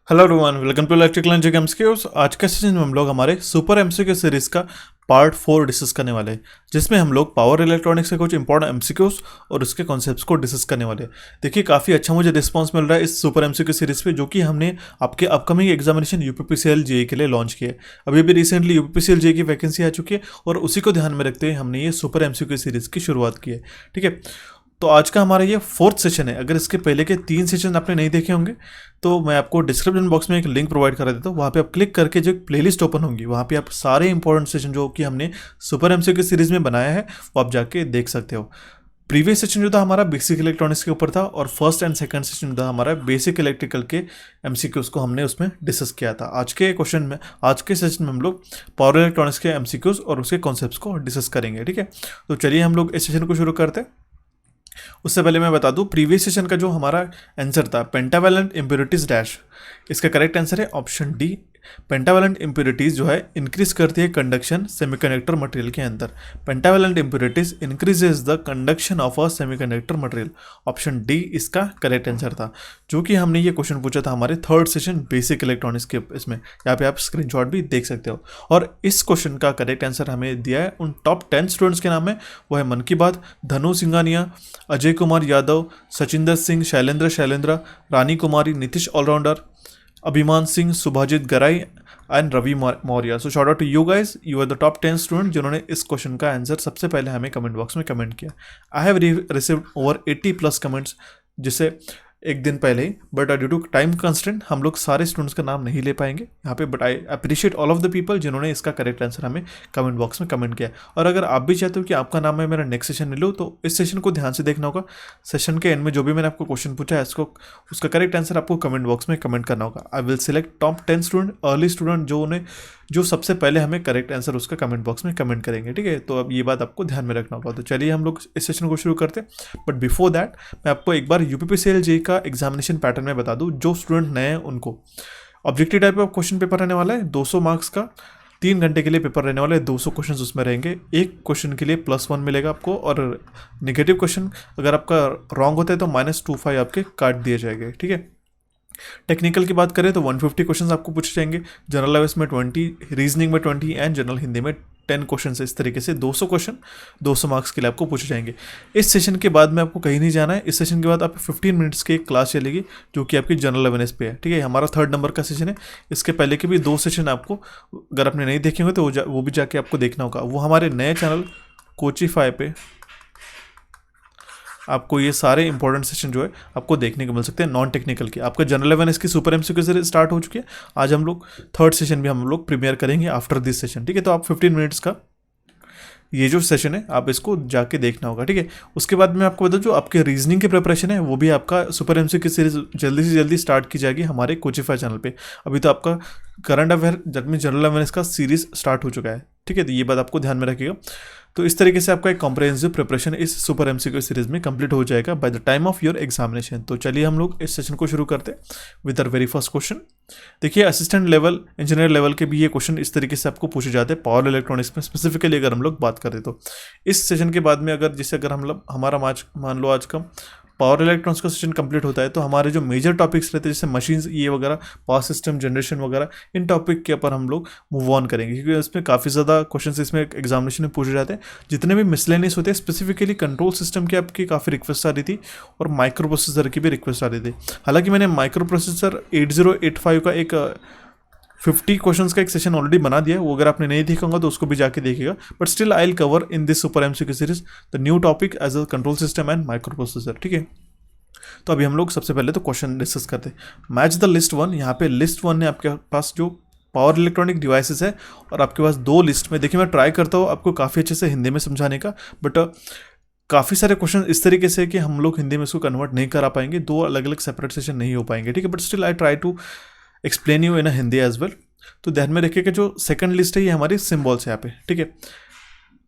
Hello everyone, welcome to electrical and MCQs. आज के session में हम लोग हमारे सुपर एमसीक्यू सीरीज का पार्ट 4 डिस्कस करने वाले हैं, जिसमें हम लोग पावर इलेक्ट्रॉनिक्स के कुछ इंपॉर्टेंट एमसीक्यूज और उसके कॉन्सेप्ट्स को डिस्कस करने वाले हैं। देखिए, काफ़ी अच्छा मुझे रिस्पांस मिल रहा है इस सुपर एमसीक्यू सीरीज पे, जो कि हमने आपके अपकमिंग एग्जामिनेशन यूपीपीसीएल जेईई के लिए लॉन्च किया है। अभी भी रिसेंटली यूपीपीसीएल जेईई की वैकेंसी आ चुकी है और उसी को ध्यान में रखते हुए हमने ये सुपर एमसीक्यू सीरीज की शुरुआत की है। ठीक है, तो आज का हमारा ये 4th सेशन है। अगर इसके पहले के 3 सेशन आपने नहीं देखे होंगे तो मैं आपको डिस्क्रिप्शन बॉक्स में एक लिंक प्रोवाइड करा देता हूँ। वहाँ पे आप क्लिक करके जो प्लेलिस्ट ओपन होंगी, वहाँ पे आप सारे इंपॉर्टेंट सेशन जो कि हमने सुपर एमसीक्यू सीरीज में बनाया है वो आप जाके देख सकते हो। प्रीवियस सेशन जो था हमारा बेसिक इलेक्ट्रॉनिक्स के ऊपर था और फर्स्ट एंड सेकंड सेशन जो था हमारा बेसिक इलेक्ट्रिकल के एमसीक्यूज को हमने उसमें डिस्कस किया था। आज के सेशन में हम लोग पावर इलेक्ट्रॉनिक्स के एमसीक्यूज और उसके कॉन्सेप्ट्स को डिस्कस करेंगे। ठीक है, तो चलिए हम लोग इस सेशन को शुरू करते हैं। उससे पहले मैं बता दूं, प्रीवियस सेशन का जो हमारा आंसर था पेंटावैलेंट इम्प्योरिटीज डैश, इसका करेक्ट आंसर है ऑप्शन डी। पेंटावैलेंट इम्प्योरिटीज जो है इंक्रीज करती है कंडक्शन सेमीकंडक्टर मटेरियल के अंदर। Pentavalent impurities increases the conduction of a semiconductor material. Option D इसका करेक्ट आंसर था, जो कि हमने ये क्वेश्चन पूछा था हमारे 3rd सेशन बेसिक इलेक्ट्रॉनिक्स के। इसमें यहाँ पे आप स्क्रीनशॉट भी देख सकते हो। और इस क्वेश्चन का करेक्ट आंसर हमें दिया है उन टॉप 10 स्टूडेंट्स के नाम है। वो है मन ki Baat, Dhanu Singhania, Ajay Kumar Yadav, Sachinder Singh, Shailendra, Rani Kumari, Nitish allrounder, Abhiman Singh, Subhajit Garai and Ravi Maurya. So shout out to you guys, you are the top 10 student जिन्होंने इस क्वेश्चन का आंसर सबसे पहले हमें कमेंट बॉक्स में कमेंट किया। I have received over 80+ comments जिसे एक दिन पहले ही, but due to time constraint हम लोग सारे स्टूडेंट्स का नाम नहीं ले पाएंगे यहाँ पे। But I appreciate all of the people जिन्होंने इसका करेक्ट आंसर हमें कमेंट बॉक्स में कमेंट किया। और अगर आप भी चाहते हो कि आपका नाम मैं मेरा नेक्स्ट सेशन में लूँ, तो इस सेशन को ध्यान से देखना होगा। सेशन के एंड में जो भी मैंने आपको क्वेश्चन पूछा है इसको उसका करेक्ट आंसर आपको कमेंट बॉक्स में कमेंट करना होगा। I will select top 10 student, early student जो सबसे पहले हमें करेक्ट आंसर उसका कमेंट बॉक्स में कमेंट करेंगे। ठीक है, तो अब ये बात आपको ध्यान में रखना होगा। तो चलिए हम लोग इस सेशन को शुरू करते हैं। बट बिफोर दैट मैं आपको एक बार यूपीपीसीएल जेईई का एग्जामिनेशन पैटर्न में बता दूं। जो स्टूडेंट नए हैं उनको objective type of question paper रहने वाला है 200 मार्क्स का। 3 घंटे के लिए पेपर रहने वाला है, 200 क्वेश्चन उसमें रहेंगे। एक क्वेश्चन के लिए +1 मिलेगा आपको, और नेगेटिव क्वेश्चन अगर आपका रॉन्ग होता है तो -25 आपके काट दिए जाएंगे। ठीक है, टेक्निकल की बात करें तो 150 क्वेश्चन आपको पूछे जाएंगे, जनरल अवेयर्स में 20, रीजनिंग में 20 एंड जनरल हिंदी में 10 क्वेश्चन है। इस तरीके से 200 क्वेश्चन 200 मार्क्स के लिए आपको पूछे जाएंगे। इस सेशन के बाद में आपको कहीं नहीं जाना है। इस सेशन के बाद आप 15 मिनट्स की एक क्लास चलेगी जो कि आपकी जनरल अवेयरनेस पे है। ठीक है, हमारा 3rd नंबर का सेशन है। इसके पहले के भी 2 सेशन आपको, अगर आपने नहीं देखे होंगे तो वो भी जाके आपको देखना होगा। वो हमारे नए चैनल कोचिफाई पे आपको ये सारे इंपॉर्टेंट सेशन जो है आपको देखने को मिल सकते हैं। नॉन टेक्निकल के आपका जनरल अवेयरनेस की सुपर एमसीक्यू से स्टार्ट हो चुकी है। आज हम लोग 3rd सेशन भी हम लोग प्रीमियर करेंगे आफ्टर दिस सेशन। ठीक है, तो आप 15 मिनट्स का ये जो सेशन है आप इसको जाके देखना होगा। ठीक है, उसके बाद मैं आपको बता दूं, जो आपके रीजनिंग की प्रिपरेशन है वो भी आपका सुपर एमसीक्यू सीरीज जल्दी से जल्दी स्टार्ट की जाएगी हमारे कोचिफाई चैनल पे। अभी तो आपका करंट अफेयर जनरल अवेयरनेस का सीरीज स्टार्ट हो चुका है। ठीक है, तो ये बात आपको ध्यान में रखिएगा। तो इस तरीके से आपका एक कॉम्प्रिहेंसिव प्रिपरेशन इस सुपर एमसीक्यू सीरीज में कंप्लीट हो जाएगा by the time of your examination. तो चलिए हम लोग इस सेशन को शुरू करते हैं with our very first question. देखिए, असिस्टेंट लेवल, इंजीनियर लेवल के भी ये क्वेश्चन इस तरीके से आपको पूछे जाते हैं पावर इलेक्ट्रॉनिक्स में। स्पेसिफिकली अगर हम लोग बात करें तो इस सेशन के बाद में अगर हम लोग हमारा मान लो आज का पावर इलेक्ट्रॉनिक्स का सेशन कंप्लीट होता है, तो हमारे जो मेजर टॉपिक्स रहते हैं जैसे मशीन्स ये वगैरह, पावर सिस्टम, जनरेशन वगैरह, इन टॉपिक के ऊपर हम लोग मूव ऑन करेंगे, क्योंकि इसमें काफ़ी ज़्यादा क्वेश्चन इसमें एग्जामिनेशन में पूछे जाते हैं। जितने भी मिसलेनियस होते हैं, स्पेसिफिकली कंट्रोल सिस्टम की आपकी काफ़ी रिक्वेस्ट आ रही थी और माइक्रो प्रोसेसर की भी रिक्वेस्ट आ रही थी। हालांकि मैंने माइक्रो प्रोसेसर 8085 का एक 50 क्वेश्चंस का एक सेशन ऑलरेडी बना दिया है। वो अगर आपने नहीं देखा होगा तो उसको भी जाके देखिएगा। But still I will cover in this super MCQ series the new topic as a control system and microprocessor. ठीक है, तो अभी हम लोग सबसे पहले तो क्वेश्चन डिस्कस करते हैं। Match the list 1। यहाँ पे लिस्ट 1 है आपके पास जो पावर इलेक्ट्रॉनिक डिवाइसेस है, और आपके पास 2 लिस्ट में। देखिए, मैं ट्राई करता हूँ आपको काफ़ी अच्छे से हिंदी में समझाने का, बट काफ़ी सारे क्वेश्चन इस तरीके से कि हम लोग हिंदी में इसको कन्वर्ट नहीं करा पाएंगे, 2 अलग अलग सेपरेट सेशन नहीं हो पाएंगे। ठीक है, but still I try to explain you in a Hindi as well. तो ध्यान में रखिएगा, जो सेकंड लिस्ट है ये हमारी सिम्बॉल्स है यहाँ पे। ठीक है,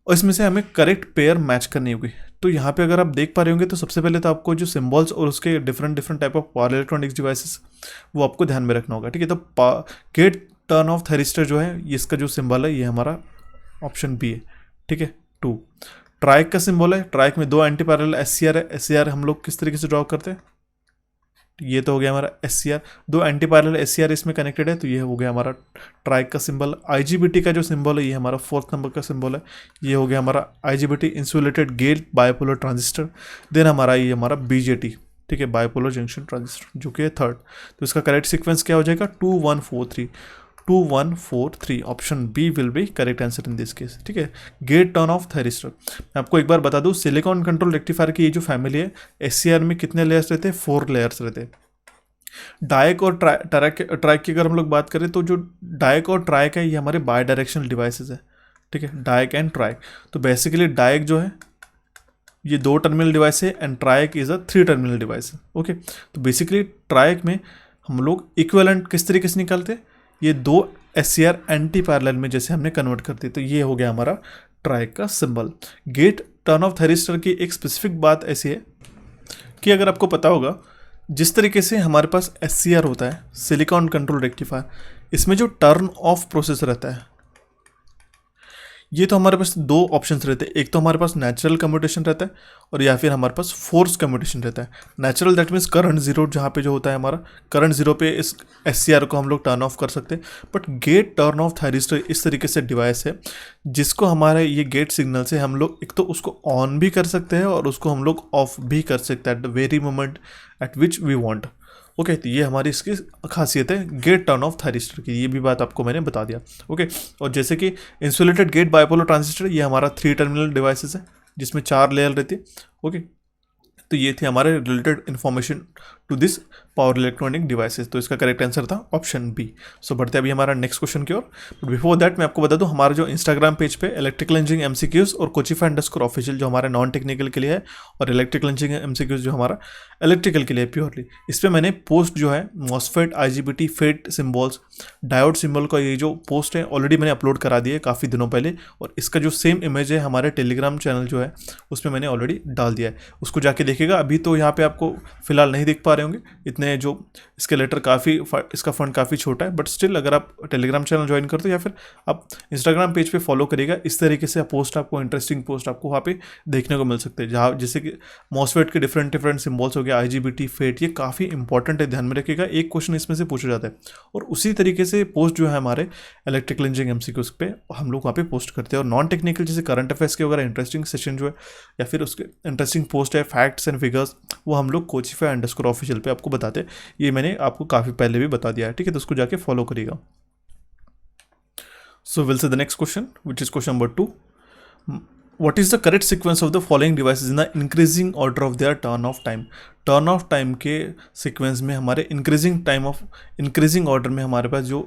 और इसमें से हमें करेक्ट पेयर मैच करनी होगी। तो यहाँ पे अगर आप देख पा रहे होंगे तो सबसे पहले तो आपको जो सिम्बॉल्स और उसके different type of power electronics devices वो आपको ध्यान में रखना होगा। ठीक है, तो गेट टर्न ऑफ थेरिस्टर जो है, इसका जो सिंबल है ये हमारा ऑप्शन बी है। ठीक है, 2 ट्राइक का सिंबल है। ट्राइक में 2 एंटी पैरेलल एससीआर है। एससीआर हम लोग किस तरीके से ड्रॉ करते हैं? ये तो हो गया हमारा SCR, दो एंटी पैरेलल SCR इसमें कनेक्टेड है, तो ये हो गया हमारा ट्राइक का सिंबल। IGBT का जो सिंबल है ये हमारा 4th नंबर का सिंबल है, ये हो गया हमारा IGBT insulated gate bipolar transistor. Then हमारा ये हमारा BJT, ठीक है, बाइपोलर जंक्शन ट्रांजिस्टर, जो कि है 3rd। तो इसका करेक्ट सीक्वेंस क्या हो जाएगा, 2143 option B will be correct answer in this case, ठीक है। गेट टर्न ऑफ थायरिस्टर, मैं आपको एक बार बता दूं सिलिकॉन कंट्रोल रेक्टिफायर की ये जो फैमिली है SCR में कितने लेयर्स रहते हैं, 4 लेयर्स रहते हैं। डायक और ट्राइक की अगर हम लोग बात करें तो जो डायक और ट्राइक है ये हमारे बाय डायरेक्शनल डिवाइसेस है, ठीक है, डायक एंड ट्राइक। तो बेसिकली डायक जो है ये 2 टर्मिनल डिवाइस है and triac is a 3 terminal device है, ओके। तो बेसिकली ट्राइक में हम लोग इक्विवेलेंट किस तरीके से निकालते हैं, ये 2 SCR एंटी पैरेलल में जैसे हमने कन्वर्ट कर दी, तो ये हो गया हमारा ट्राइक का symbol. Gate turn off thyristor की एक स्पेसिफिक बात ऐसी है कि अगर आपको पता होगा जिस तरीके से हमारे पास SCR होता है सिलिकॉन कंट्रोल रेक्टिफायर, इसमें जो टर्न ऑफ प्रोसेस रहता है ये तो हमारे पास 2 ऑप्शंस रहते हैं, एक तो हमारे पास नेचुरल कम्यूटेशन रहता है और या फिर हमारे पास फोर्स कम्यूटेशन रहता है। Natural that means current zero, जहाँ पे जो होता है हमारा करंट जीरो पे इस SCR को हम लोग टर्न ऑफ कर सकते हैं। But get turn off thyristor इस तरीके से डिवाइस है जिसको हमारे ये गेट सिग्नल से हम लोग एक तो उसको ऑन भी कर सकते हैं और उसको हम लोग ऑफ भी कर सकते हैं at the very moment at which we want, okay. तो ये हमारी इसकी खासियत है गेट टर्न ऑफ थायरिस्टर की, ये भी बात आपको मैंने बता दिया, ओके। और जैसे कि इंसुलेटेड गेट बाइपोलर ट्रांजिस्टर ये हमारा 3 टर्मिनल डिवाइसेस है जिसमें 4 लेयर रहती है, ओके। तो ये थे हमारे related information to this power electronic devices. तो इसका करेक्ट आंसर था ऑप्शन बी। सो बढ़ते अभी हमारा नेक्स्ट क्वेश्चन की ओर। बट बिफोर दैट मैं आपको बता दूं हमारा जो इंस्टाग्राम पेज पे इलेक्ट्रिकल इंजीनियरिंग MCQs और कोचिफा_ऑफिशियल जो हमारे नॉन टेक्निकल के लिए है और इलेक्ट्रिकल इंजीनियरिंग MCQs जो हमारा इलेक्ट्रिकल के लिए प्योरली, इस पर मैंने पोस्ट जो है MOSFET IGBT FET symbols diode symbol का ये जो पोस्ट है ऑलरेडी मैंने अपलोड करा दिया है काफ़ी दिनों पहले, और इसका जो सेम इमेज है हमारे टेलीग्राम चैनल जो है उसमें मैंने ऑलरेडी डाल दिया है, उसको जाके देखिएगा। अभी तो यहाँ पे आपको फिलहाल नहीं दिख पा रहे होंगे इतने, जो इसके लेटर काफ़ी इसका फंड काफ़ी छोटा है, बट स्टिल अगर आप टेलीग्राम चैनल ज्वाइन करते हो या फिर आप इंस्टाग्राम पेज पे फॉलो करिएगा, इस तरीके से पोस्ट आपको इंटरेस्टिंग पोस्ट आपको वहाँ पे देखने को मिल सकते हैं, जहाँ जैसे कि मॉसफेट के डिफरेंट सिम्बॉल्स हो गया, IGBT फेट, ये काफ़ी इंपॉर्टेंट है, ध्यान में रखिएगा, एक क्वेश्चन इसमें से पूछा जाता है। और उसी तरीके से पोस्ट जो है हमारे इलेक्ट्रिकल इंजीनियरिंग MCQs पे हम लोग वहाँ पे पोस्ट करते हैं, और नॉन टेक्निकल जैसे करंट अफेयर्स के वगैरह इंटरेस्टिंग सेशन जो है या फिर उसके इंटरेस्टिंग पोस्ट है फैक्ट्स एंड फिगर्स, वो हम लोग कोचिफा_ऑफिशियल पे आपको बताते हैं। ये मैंने आपको काफ़ी पहले भी बता दिया है, ठीक है, तो उसको जाके फॉलो करिएगा। So will say the next question which is question number 2। What is the correct sequence of the following devices in the increasing order of their turn off time? Turn off time के sequence में हमारे increasing order में हमारे पास जो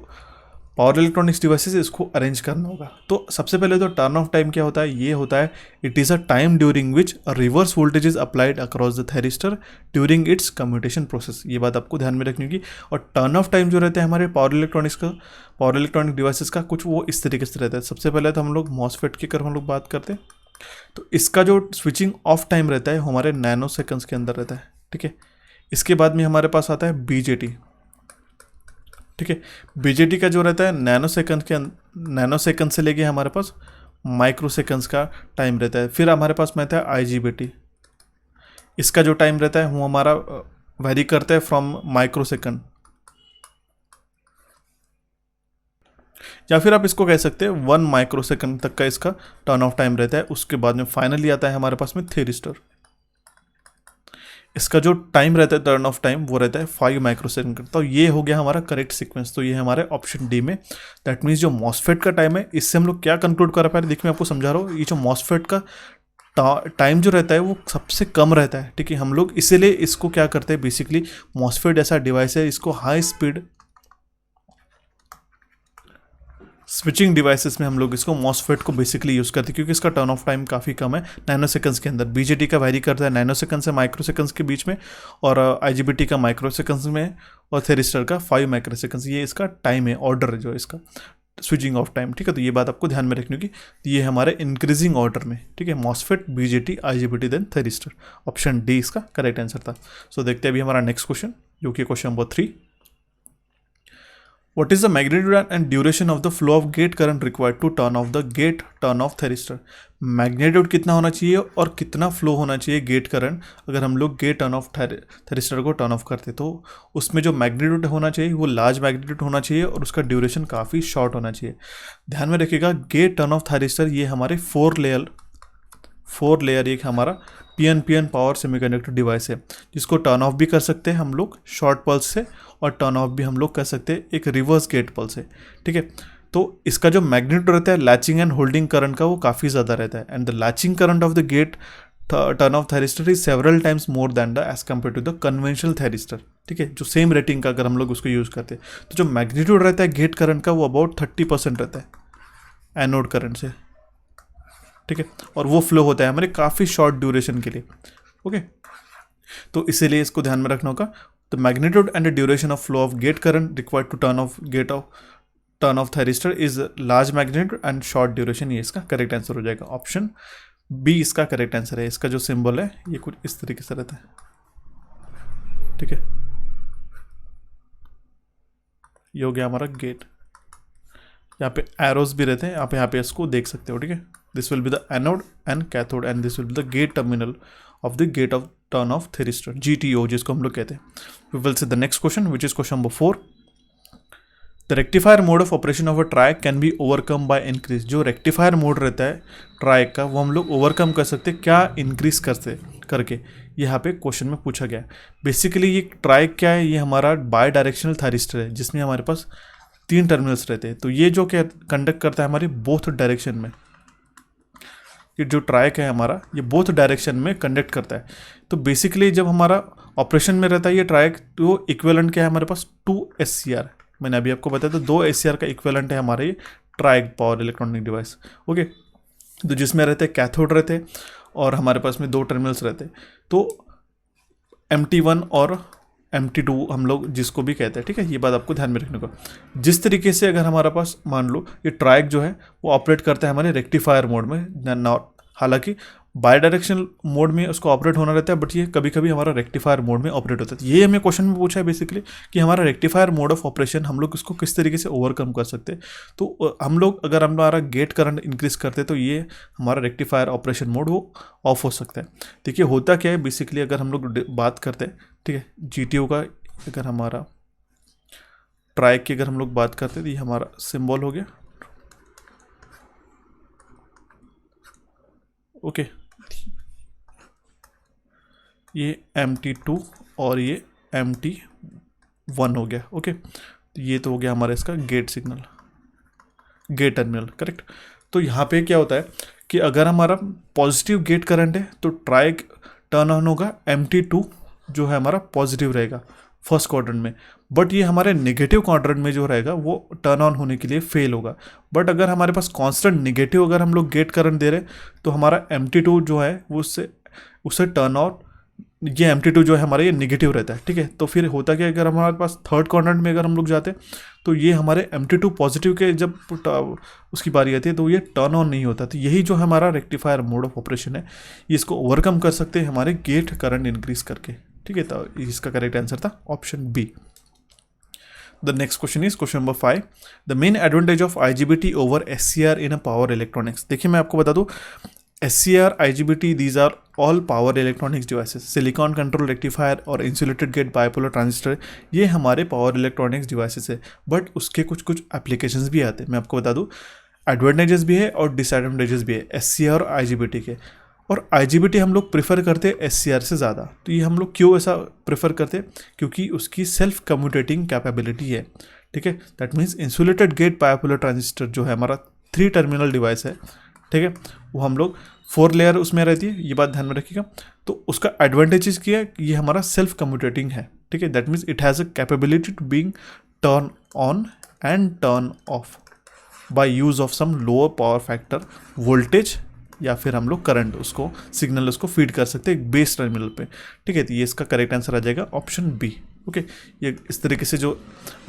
power electronics devices है इसको arrange करना होगा। तो सबसे पहले तो टर्न ऑफ टाइम क्या होता है, ये होता है it is a time during which reverse voltage is applied across the thyristor during its commutation process. ये बात आपको ध्यान में रखनी होगी। और टर्न ऑफ टाइम जो रहता है हमारे पावर इलेक्ट्रॉनिक डिवाइसेस का कुछ वो इस तरीके से रहता है। सबसे पहले तो हम लोग मॉसफेट की अगर हम लोग बात करते हैं तो इसका जो स्विचिंग ऑफ टाइम रहता है हमारे नैनो सेकंड्स के अंदर रहता है, ठीक है। इसके बाद में हमारे पास आता है BJT, ठीक है। BJT का जो रहता है नैनो सेकंड से लेके हमारे पास माइक्रो सेकंड्स का टाइम रहता है। फिर हमारे पास में आता है IGBT, इसका जो टाइम रहता है वो हमारा वेरी करता है फ्रॉम माइक्रो सेकंड, या फिर आप इसको कह सकते हैं 1 माइक्रो सेकंड तक का इसका टर्न ऑफ टाइम रहता है। उसके बाद में फाइनली आता है हमारे पास में थायरिस्टर, इसका जो टाइम रहता है टर्न ऑफ टाइम वो रहता है 5 माइक्रो सेकंड। तो ये हो गया हमारा करेक्ट सीक्वेंस। तो ये हमारे ऑप्शन डी में, दैट मीन्स जो मॉसफेट का टाइम है, इससे हम लोग क्या कंक्लूड कर पा रहे हैं, देखिए मैं आपको समझा रहा हूँ। ये जो मॉसफेट का टाइम जो रहता है वो सबसे कम रहता है, ठीक है। हम लोग इसीलिए इसको क्या करते हैं, बेसिकली मॉसफेट ऐसा डिवाइस है इसको हाई स्पीड स्विचिंग डिवाइसेस में हम लोग इसको मॉसफेट को बेसिकली यूज़ करते हैं, क्योंकि इसका टर्न ऑफ टाइम काफ़ी कम है नैनो सेकंड्स के अंदर। BJT का वैरी करता है नैनो सेकंड से माइक्रो सेकंड्स के बीच में, और IGBT का माइक्रो सेकंड्स में, और थायरिस्टर का 5 माइक्रो सेकंड्स। ये इसका टाइम है, ऑर्डर जो है इसका स्विचिंग ऑफ टाइम, ठीक है। तो ये बात आपको ध्यान में रखनी होगी। तो ये हमारे इंक्रीजिंग ऑर्डर में, ठीक है, MOSFET BJT IGBT then thyristor. Option D इसका करेक्ट आंसर था। सो देखते हैं अभी हमारा नेक्स्ट क्वेश्चन जो कि question number 3। What is the magnitude and duration of the flow of gate current required to turn off the gate turn off thyristor. Magnitude कितना होना चाहिए और कितना फ्लो होना चाहिए गेट करंट अगर हम लोग गेट टर्न ऑफ थेरिस्टर को टर्न ऑफ करते, तो उसमें जो मैग्नीट्यूड होना चाहिए वो लार्ज मैग्नीट्यूड होना चाहिए और उसका ड्यूरेशन काफ़ी शॉर्ट होना चाहिए। ध्यान में रखिएगा, गेट टर्न ऑफ थेरिस्टर ये हमारे फोर लेयर एक हमारा PNPN पावर सेमीकंडक्टर डिवाइस है, जिसको टर्न ऑफ भी कर सकते हैं हम लोग शॉर्ट पल्स से और टर्न ऑफ भी हम लोग कर सकते हैं एक रिवर्स गेट पल्स से। ठीक है, तो इसका जो मैग्नीट्यूड रहता है लैचिंग एंड होल्डिंग करंट का वो काफ़ी ज़्यादा रहता है, and the latching current of the gate turn off thyristor is several times more than the as compare to the conventional thyristor. ठीक है, जो सेम रेटिंग का अगर हम लोग उसको यूज़ करते हैं, तो जो मैग्नीट्यूड रहता है गेट करंट का वो अबाउट 30% रहता है एनोड करंट से। ठीक है, और वो फ्लो होता है हमारे काफ़ी शॉर्ट ड्यूरेशन के लिए। ओके, तो इसीलिए इसको ध्यान में रखना होगा। The magnitude and the duration of flow of gate current required to turn off thyristor is large magnitude and short duration. ये इसका करेक्ट आंसर हो जाएगा, ऑप्शन बी इसका करेक्ट आंसर है। इसका जो सिंबल है ये कुछ इस तरीके से रहता है। ठीक है, ये हो गया हमारा गेट। यहाँ पे एरोस भी रहते हैं, आप यहाँ पे इसको देख सकते हो। ठीक है, this will be the anode and cathode and this will be the gate terminal of the gate off turn off thyristor, GTO जिसको हम लोग कहते हैं। We will see the next question which is question number 4। The rectifier mode of operation of a triac can be overcome by increase. जो rectifier mode रहता है trike का वो हम लोग ओवरकम कर सकते हैं क्या, इंक्रीज करके। यहाँ पे क्वेश्चन में पूछा गया है। बेसिकली ये ट्राइक क्या है, ये हमारा बाय डायरेक्शनल थायरिस्टर है जिसमें हमारे पास 3 टर्मिनल्स रहते हैं। तो ये जो क्या कंडक्ट करता है हमारे बोथ डायरेक्शन में, ये जो ट्राइक है हमारा ये बोथ डायरेक्शन में कंडक्ट करता है। तो बेसिकली जब हमारा ऑपरेशन में रहता है ये ट्राइक, तो इक्विवेलेंट क्या है हमारे पास 2 SCR। मैंने अभी आपको बताया था 2 SCR का इक्विवेलेंट है हमारे ये triac power electronic device. Okay, तो जिसमें रहते हैं कैथोड रहते हैं और हमारे पास में 2 टर्मिनल्स रहते हैं। तो MT1 और MT2 हम लोग जिसको भी कहते हैं। ठीक है, ये बात आपको ध्यान में रखने को। जिस तरीके से अगर हमारे पास मान लो ये ट्राइक जो है वो ऑपरेट करता है हमारे रेक्टिफायर मोड में, हालांकि बाय डायरेक्शनल मोड में उसको ऑपरेट होना रहता है, बट ये कभी कभी हमारा रेक्टिफायर मोड में ऑपरेट होता है। ये हमें क्वेश्चन में पूछा है बेसिकली कि हमारा रेक्टिफायर मोड ऑफ ऑपरेशन हम लोग इसको किस तरीके से ओवरकम कर सकते हैं। तो हम लोग अगर हमारा गेट करंट इंक्रीज करते तो ये हमारा रेक्टिफायर ऑपरेशन मोड वो ऑफ हो सकता है। देखिए होता क्या है बेसिकली, अगर हम लोग बात करते हैं, ठीक है, GTO का अगर हमारा ट्राइक की अगर हम लोग बात करते हैं तो ये हमारा सिंबल हो गया। ओके, ये MT2 और ये MT1 हो गया। ओके, तो ये तो हो गया हमारा इसका gate signal, gate terminal, correct. तो यहाँ पे क्या होता है कि अगर हमारा पॉजिटिव गेट करंट है तो ट्राइक टर्न ऑन होगा, MT2 जो है हमारा पॉजिटिव रहेगा फर्स्ट क्वाड्रेंट में, बट ये हमारे नेगेटिव क्वाड्रेंट में जो रहेगा वो टर्न ऑन होने के लिए फेल होगा। बट अगर हमारे पास कांस्टेंट नेगेटिव अगर हम लोग गेट करंट दे रहे तो हमारा MT2 जो है वो उससे टर्न ऑन, ये MT2 जो है हमारा ये नेगेटिव रहता है। ठीक है, तो फिर होता क्या, अगर हमारे पास थर्ड क्वाड्रेंट में अगर हम लोग जाते तो ये हमारे MT2 पॉजिटिव के जब उसकी बारी आती है तो ये टर्न ऑन नहीं होता। तो यही जो हमारा रेक्टिफायर मोड ऑफ ऑपरेशन है ये इसको ओवरकम कर सकते हैं हमारे गेट करंट इंक्रीज करके। ठीक है, तो इसका करेक्ट आंसर था option B. The next question is question number 5. The main advantage of IGBT over SCR in a power electronics. देखिए मैं आपको बता दूं, SCR, IGBT, these are all power electronics devices. Silicon control rectifier और insulated gate bipolar transistor ये हमारे power electronics devices है, but उसके कुछ कुछ एप्लीकेशंस भी आते हैं। मैं आपको बता दूं, एडवांटेजेस भी है और डिसएडवांटेजेस भी है SCR और IGBT के। और IGBT हम लोग प्रेफर करते हैं SCR से ज़्यादा। तो ये हम लोग क्यों ऐसा प्रेफर करते हैं, क्योंकि उसकी सेल्फ कम्यूटेटिंग कैपेबिलिटी है। ठीक है, that means insulated gate bipolar transistor जो है हमारा 3 टर्मिनल डिवाइस है, ठीक है, वो हम लोग 4 लेयर उसमें रहती है, ये बात ध्यान में रखिएगा। तो उसका एडवांटेजेस क्या है, ये हमारा सेल्फ कम्यूटेटिंग है। ठीक है, that means it has a capability to being turn on and turn off by use of some lower power factor voltage या फिर हम लोग करंट उसको सिग्नल उसको फीड कर सकते हैं एक बेस टर्मिनल पे। ठीक है, तो ये इसका करेक्ट आंसर आ जाएगा ऑप्शन बी। ओके, ये इस तरीके से जो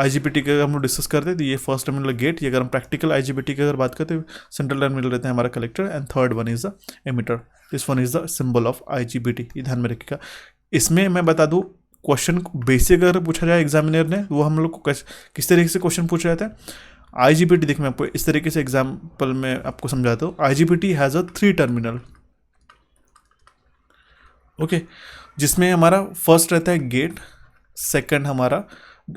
IGBT का हम लोग डिस्कस करते हैं तो ये फर्स्ट टर्मिनल गेट, ये अगर हम प्रैक्टिकल IGBT की अगर बात करते हैं सेंट्रल टर्मिनल रहता है हमारा collector and third one is the emitter, this one is the symbol of IGBT। ये ध्यान में रखिएगा। इसमें मैं बता दूँ क्वेश्चन बेसिक अगर पूछा जाए एग्जामिनर ने, वो हम लोग को किस तरीके से क्वेश्चन पूछा जाता है। IGPT, देखिए मैं आपको इस तरीके से एग्जाम्पल में आपको समझाता हूँ। IGPT has a 3 terminal, okay, जिसमें हमारा फर्स्ट रहता है गेट, सेकंड हमारा,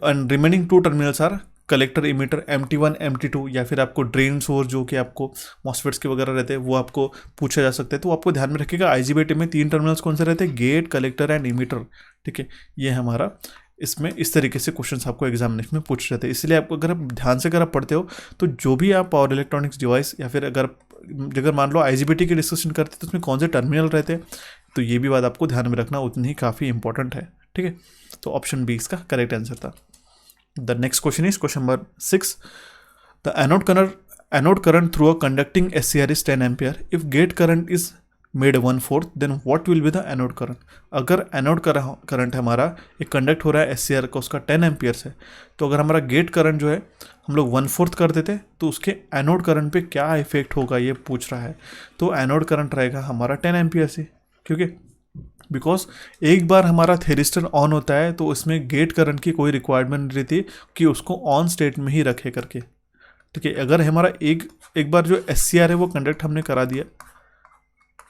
and remaining 2 terminals are collector, emitter, MT1 MT2, या फिर आपको ड्रेन सोर्स जो कि आपको मॉसफेट्स के वगैरह रहते हैं वो आपको पूछा जा सकता है। तो आपको ध्यान में रखिएगा IGBT में 3 टर्मिनल्स कौन से रहते हैं, गेट, कलेक्टर एंड इमीटर, ठीक है। ये हमारा इसमें इस तरीके से क्वेश्चंस आपको एग्जामिनेशन में पूछ रहे थे। इसलिए आपको अगर आप ध्यान से अगर आप पढ़ते हो तो जो भी आप पावर इलेक्ट्रॉनिक्स डिवाइस, या फिर अगर मान लो IGBT की डिस्कशन करते तो उसमें कौन से टर्मिनल रहते हैं, तो ये भी बात आपको ध्यान में रखना उतनी ही काफ़ी इंपॉर्टेंट है, ठीक है। तो ऑप्शन बी इसका करेक्ट आंसर था। The next question is question number 6। The anode current through a conducting SCR is 10 ampere. If gate current is made 1/4 then what will be the anode current. अगर anode current हमारा एक conduct हो रहा है SCR का, उसका 10 ampere है, तो अगर हमारा गेट करंट जो है हम लोग 1/4 कर देते तो उसके एनोड करंट पे क्या इफेक्ट होगा ये पूछ रहा है। तो एनोड करंट रहेगा हमारा 10 एम्पियर से, क्योंकि बिकॉज एक बार हमारा थेरिस्टर ऑन होता है तो इसमें गेट करंट की कोई रिक्वायरमेंट नहीं रहती कि उसको ऑन स्टेट में ही रखे करके, ठीक है। अगर हमारा एक बार जो SCR है वो कंडक्ट हमने करा दिया,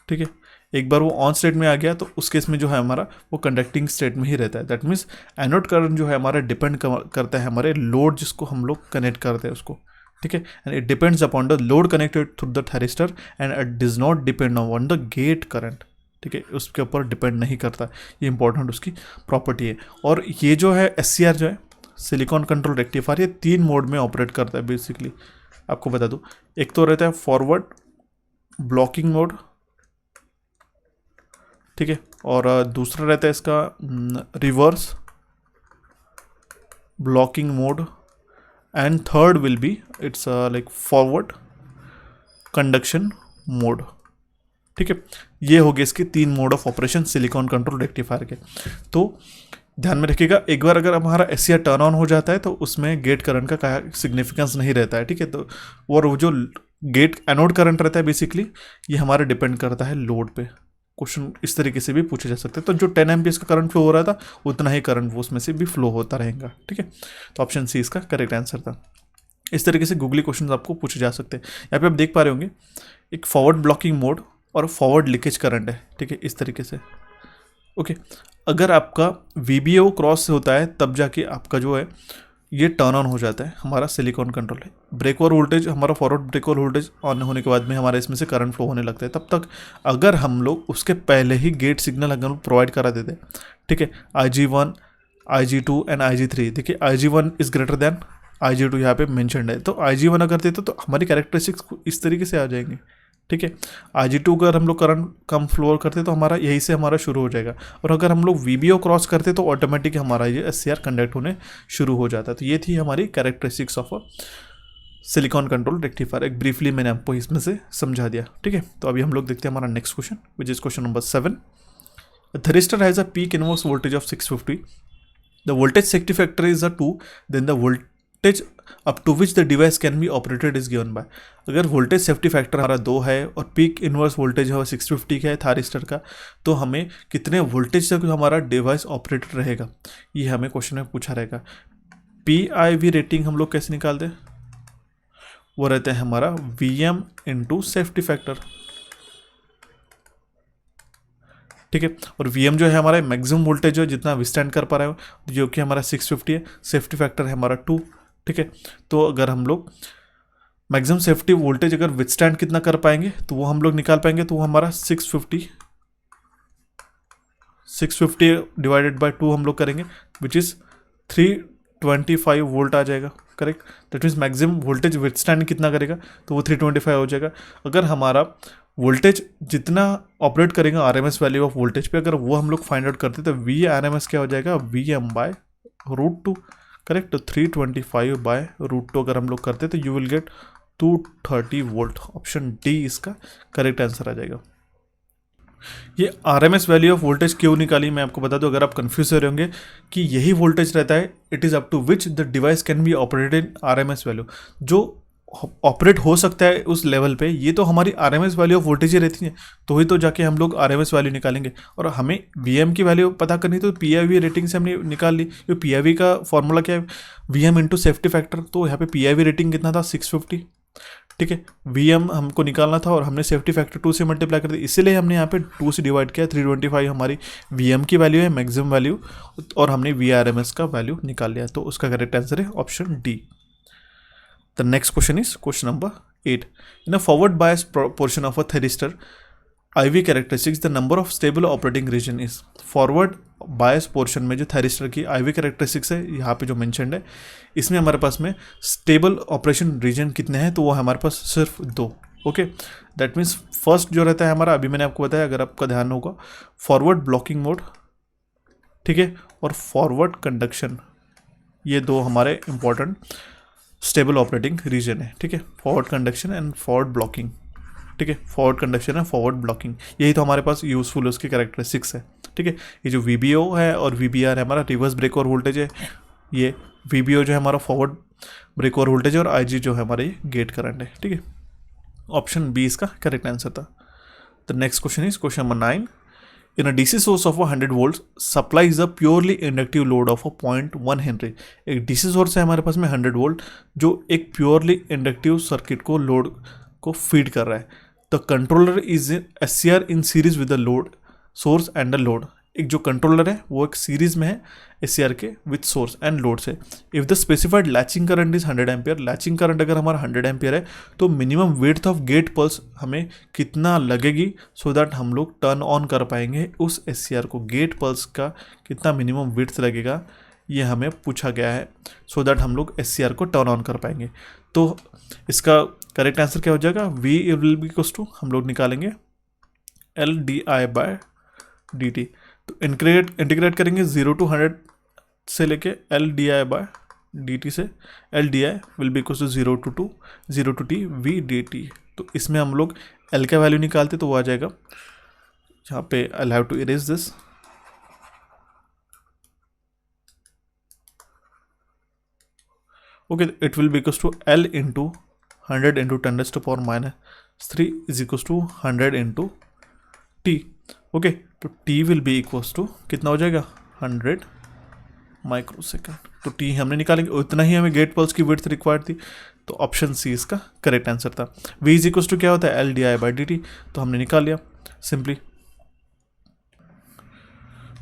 ठीक है, एक बार वो ऑन स्टेट में आ गया, तो उस केस में जो है हमारा वो कंडक्टिंग स्टेट में ही रहता है। दैट मीन्स एनोड करंट जो है हमारा डिपेंड करता है हमारे लोड जिसको हम लोग कनेक्ट करते हैं उसको, ठीक है। And it depends upon the load connected through the thyristor and it does not depend on the gate current, ठीक है, उसके ऊपर डिपेंड नहीं करता। ये इंपॉर्टेंट उसकी प्रॉपर्टी है। और ये जो है SCR जो है सिलिकॉन कंट्रोल रेक्टिफायर, ये 3 मोड में ऑपरेट करता है बेसिकली। आपको बता दूं, एक तो रहता है फॉरवर्ड ब्लॉकिंग मोड, ठीक है, और दूसरा रहता है इसका reverse blocking mode, and third will be it's like forward conduction mode, ठीक है। ये हो गए इसके 3 mode of operation silicon control rectifier के। तो ध्यान में रखिएगा, एक बार अगर हमारा SCR टर्न ऑन हो जाता है तो उसमें गेट करंट का सिग्निफिकेंस नहीं रहता है, ठीक है। तो और वो जो गेट एनोड करंट रहता है बेसिकली ये हमारा डिपेंड करता है लोड पे। क्वेश्चन इस तरीके से भी पूछे जा सकते हैं। तो जो 10 एम्पियर्स का करंट फ्लो हो रहा था उतना ही करंट वो उसमें से भी फ्लो होता रहेगा, ठीक है। तो ऑप्शन सी इसका करेक्ट आंसर था। इस तरीके से गूगली क्वेश्चन आपको पूछे जा सकते हैं। यहाँ पे आप देख पा रहे होंगे एक फॉरवर्ड ब्लॉकिंग मोड और फॉरवर्ड लीकेज करंट है, ठीक है, इस तरीके से, ओके। अगर आपका VBO क्रॉस से होता है तब जाके आपका जो है ये टर्न ऑन हो जाता है हमारा सिलिकॉन कंट्रोल है। ब्रेक ओवर वोल्टेज हमारा forward break over voltage on होने के बाद में हमारे इसमें से करंट फ्लो होने लगता है। तब तक अगर हम लोग उसके पहले ही गेट सिग्नल अगर प्रोवाइड करा देते हैं, ठीक है, IG1, IG2 एंड IG3, देखिए IG1 is greater than IG2 यहाँ पे मेंशन्ड है। तो IG1 अगर देते तो हमारी कैरेक्टरिस्टिक्स इस तरीके से आ जाएंगे, ठीक है। IG2 अगर हम लोग करंट कम फ्लो करते तो हमारा यही से हमारा शुरू हो जाएगा, और अगर हम लोग VBO क्रॉस करते तो ऑटोमेटिक हमारा ये SCR कंडक्ट होने शुरू हो जाता है। तो ये थी हमारी characteristics of a silicon control rectifier. एक ब्रीफली मैंने आपको इसमें से समझा दिया, ठीक है। तो अभी हम लोग देखते हैं हमारा next question which is question number 7। Thyristor has a peak inverse voltage of 650। The voltage safety factor is a 2, then the voltage up to which the device can be operated is given by. अगर voltage safety factor हमारा 2 है और peak inverse voltage है 650 का है thyristor का, तो हमें कितने वोल्टेज तक हमारा डिवाइस ऑपरेटेड रहेगा ये हमें क्वेश्चन में पूछा रहेगा। PIV रेटिंग हम लोग कैसे निकालते हैं, वो रहता है हमारा VM इंटू सेफ्टी फैक्टर, ठीक है। और VM जो है हमारा मैक्सिमम वोल्टेज जो जितना विस्टैंड कर पा रहा है जो कि हमारा 650 है, सेफ्टी फैक्टर है हमारा 2, ठीक है। तो अगर हम लोग मैक्सिमम सेफ्टी वोल्टेज अगर विथस्टैंड कितना कर पाएंगे तो वो हम लोग निकाल पाएंगे, तो वो हमारा 650 डिवाइडेड बाय 2 हम लोग करेंगे विच इज़ 325 वोल्ट आ जाएगा, correct. That means maximum voltage withstand कितना करेगा तो वो 325 हो जाएगा। अगर हमारा वोल्टेज जितना ऑपरेट करेगा RMS वैल्यू ऑफ वोल्टेज पे अगर वो हम लोग फाइंड आउट करते तो VRMS क्या हो जाएगा, VM बाय √2, करेक्ट। तो 325 बाय √2 अगर हम लोग करते तो you will get 230 volt. Option D इसका करेक्ट आंसर आ जाएगा। ये RMS वैल्यू ऑफ वोल्टेज क्यों निकाली मैं आपको बता दूं, अगर आप कंफ्यूज हो रहे होंगे कि यही वोल्टेज रहता है it is up to which the device can be operated in RMS value. जो ऑपरेट हो सकता है उस लेवल पे, ये तो हमारी आरएमएस वैल्यू ऑफ वोल्टेज ही रहती है, तो ही तो जाके हम लोग आरएमएस वैल्यू निकालेंगे। और हमें वीएम की वैल्यू पता करनी, तो पीआईवी रेटिंग से हमने निकाल ली। तो पीआईवी का फॉर्मूला क्या है, वीएम इंटू सेफ्टी फैक्टर। तो यहाँ पे पीआईवी रेटिंग कितना था, 650, ठीक है। वीएम हमको निकालना था और हमने सेफ्टी फैक्टर 2 से मल्टीप्लाई कर दिया, इसीलिए हमने यहाँ पे 2 से डिवाइड किया। 325 हमारी वीएम की वैल्यू है, मैक्सिमम वैल्यू, और हमने वीआरएमएस का वैल्यू निकाल लिया। तो उसका करेक्ट आंसर है option D. The next question is question number 8. In a forward bias portion of a thyristor IV characteristics, the number of stable operating region is. Forward bias portion में जो thyristor की IV characteristics है, यहाँ पे जो mentioned है, इसमें हमारे पास में stable operation region कितने हैं, तो वो हमारे पास सिर्फ 2। ओके, दैट मीन्स फर्स्ट जो रहता है हमारा, अभी मैंने आपको बताया, अगर आपका ध्यान होगा, फॉरवर्ड ब्लॉकिंग मोड, ठीक है, और फॉरवर्ड कंडक्शन, ये दो हमारे इंपॉर्टेंट स्टेबल ऑपरेटिंग रीजन है, ठीक है। Forward conduction and forward blocking, ठीक है, forward conduction and forward blocking, यही तो हमारे पास यूजफुल उसकी कैरेक्टरिस्टिक्स है, ठीक है। ये जो वीबीओ है और वीबीआर है हमारा रिवर्स ब्रेक और वोल्टेज है, ये वीबीओ जो है हमारा फॉरवर्ड ब्रेक और वोल्टेज है, और आईजी जो है हमारा ये गेट करंट है, ठीक है। ऑप्शन बी इसका करेक्ट आंसर था। The next question is question number 9. In a DC source of 100 volts supplies a purely inductive load of a 0.1 Henry. एक DC सोर्स है हमारे पास में 100 वोल्ट, जो एक प्योरली इंडक्टिव सर्किट को लोड को फीड कर रहा है। The controller is SCR in series with the load source and the load. एक जो कंट्रोलर है वो एक सीरीज में है SCR के विथ सोर्स एंड लोड से। If the specified latching current is 100 ampere, latching current अगर हमारा 100 एम्पियर है, तो minimum width of gate pulse हमें कितना लगेगी, सो दैट हम लोग टर्न ऑन कर पाएंगे उस SCR को। गेट पल्स का कितना मिनिमम विड्थ लगेगा, ये हमें पूछा गया है, सो दैट हम लोग SCR को टर्न ऑन कर पाएंगे। तो इसका करेक्ट आंसर क्या हो जाएगा, V will be equals to, हम लोग निकालेंगे LDI/dt। तो इंटीग्रेट करेंगे 0 to 100 से लेके LDI/dt से, LDI will be equals to 0 to 2, 0 to t VDT। तो इसमें हम लोग L का वैल्यू निकालते तो वो आ जाएगा, यहाँ पे I have to erase this, okay, it will be equals to L into 100 into 10⁻³ is equals to 100 into t। Okay, तो t will be equals to कितना हो जाएगा, 100 माइक्रोसेकंड। तो t हमने निकालेंगे, उतना ही हमें गेट पल्स की विड्थ रिक्वायर्ड थी, तो ऑप्शन सी इसका करेक्ट आंसर था। v इज इक्वल्स टू क्या होता है, LDI/dt, तो हमने निकाल लिया सिंपली।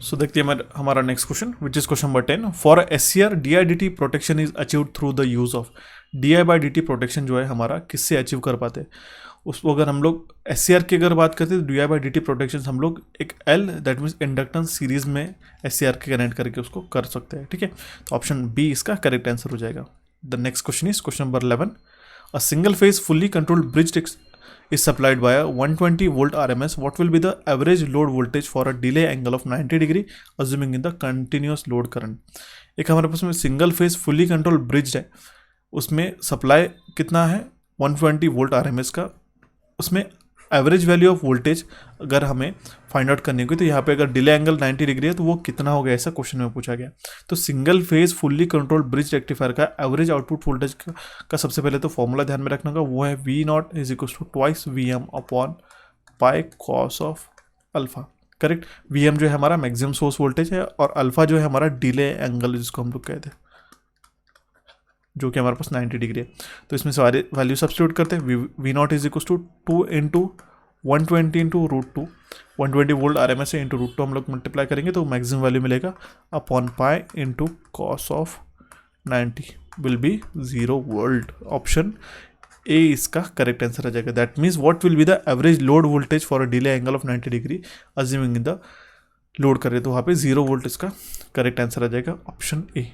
सो देखते हैं हमारा next question, which is question number 10. For SCR DI/dt protection is achieved through the use of. DI/dt protection जो है हमारा किससे अचीव कर पाते हैं, उसको अगर हम लोग SCR की अगर बात करते हैं तो DI/dt प्रोटेक्शन हम लोग एक L that means inductance series में SCR के कनेक्ट करके उसको कर सकते हैं, ठीक है। तो ऑप्शन बी इसका करेक्ट आंसर हो जाएगा। The next question is question number 11. A single phase fully controlled bridge is supplied by a 120 volt RMS. What will be the average load voltage for a delay angle of 90 degree assuming in the continuous load current? एक हमारे पास में single phase fully control bridge है, उसमें supply कितना है 120 volt RMS का, उसमें average value of voltage अगर हमें फाइंड आउट करने की, तो यहाँ पे अगर डिले एंगल 90 डिग्री है तो वो कितना होगा, ऐसा क्वेश्चन में पूछा गया। तो single phase fully control bridge rectifier का एवरेज आउटपुट वोल्टेज का सबसे पहले तो फॉर्मूला ध्यान में रखना होगा, वो है V0 is equal to twice VM upon pi cos of alpha. Correct, VM जो है हमारा मैक्सिमम सोर्स वोल्टेज है, और अल्फा जो है हमारा डिले एंगल जिसको हम लोग कहते हैं, जो कि हमारे पास 90 डिग्री है। तो इसमें सारे वैल्यू सब्स्टिट्यूट करते हैं। V0 is equal to 2 into 120 into √2, 120 volt RMS से इंटू √2 हम लोग मल्टीप्लाई करेंगे तो मैक्सिमम वैल्यू मिलेगा upon pi into cos of 90 will be 0 volt. Option A इसका करेक्ट आंसर आ जाएगा। That means what will be the average load voltage for a delay angle of 90 degree assuming in the load करें, तो वहाँ पे 0 volt इसका correct answer आ जाएगा, option A.